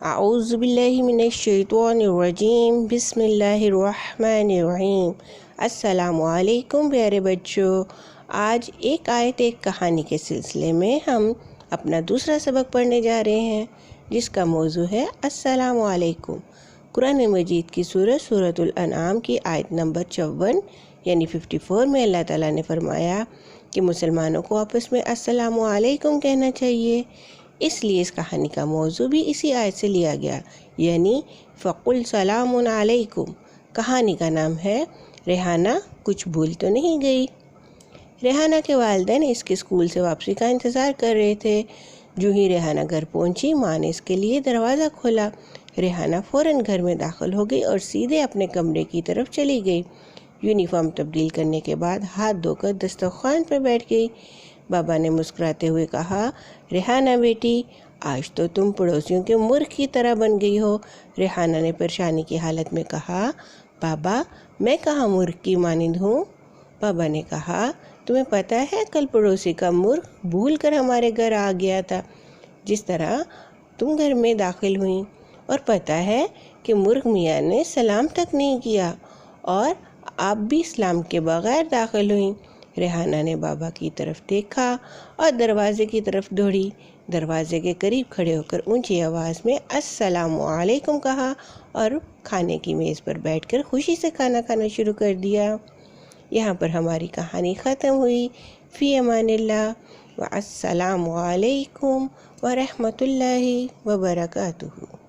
اعوذ باللہ من الشیطان الرجیم بسم اللہ الرحمن الرحیم۔ السلام علیکم پیارے بچوں، آج ایک آیت ایک کہانی کے سلسلے میں ہم اپنا دوسرا سبق پڑھنے جا رہے ہیں، جس کا موضوع ہے السلام علیکم۔ قرآن مجید کی سورۃ الانعام کی آیت نمبر 54 یعنی 54 میں اللہ تعالیٰ نے فرمایا کہ مسلمانوں کو آپس میں السلام علیکم کہنا چاہیے۔ اس لیے اس کہانی کا موضوع بھی اسی آیت سے لیا گیا، یعنی فَقُلْ سَلَامٌ عَلَيْكُمْ۔ کہانی کا نام ہے ریحانہ کچھ بھول تو نہیں گئی۔ ریحانہ کے والدین اس کے اسکول سے واپسی کا انتظار کر رہے تھے۔ جو ہی ریحانہ گھر پہنچی، ماں نے اس کے لیے دروازہ کھولا۔ ریحانہ فوراً گھر میں داخل ہو گئی اور سیدھے اپنے کمرے کی طرف چلی گئی۔ یونیفارم تبدیل کرنے کے بعد ہاتھ دھو کر دسترخوان پر بیٹھ گئی۔ بابا نے مسکراتے ہوئے کہا، ریحانہ بیٹی، آج تو تم پڑوسیوں کے مرغ کی طرح بن گئی ہو۔ ریحانہ نے پریشانی کی حالت میں کہا، بابا میں کہاں مرغ کی مانند ہوں؟ بابا نے کہا، تمہیں پتہ ہے کل پڑوسی کا مرغ بھول کر ہمارے گھر آ گیا تھا، جس طرح تم گھر میں داخل ہوئیں، اور پتہ ہے کہ مرغ میاں نے سلام تک نہیں کیا اور آپ بھی سلام کے بغیر داخل ہوئیں۔ ریحانہ نے بابا کی طرف دیکھا اور دروازے کی طرف دوڑی۔ دروازے کے قریب کھڑے ہو کر اونچی آواز میں السلام علیکم کہا اور کھانے کی میز پر بیٹھ کر خوشی سے کھانا کھانا شروع کر دیا۔ یہاں پر ہماری کہانی ختم ہوئی۔ فی امان اللہ، والسلام علیکم ورحمۃ اللہ وبرکاتہ۔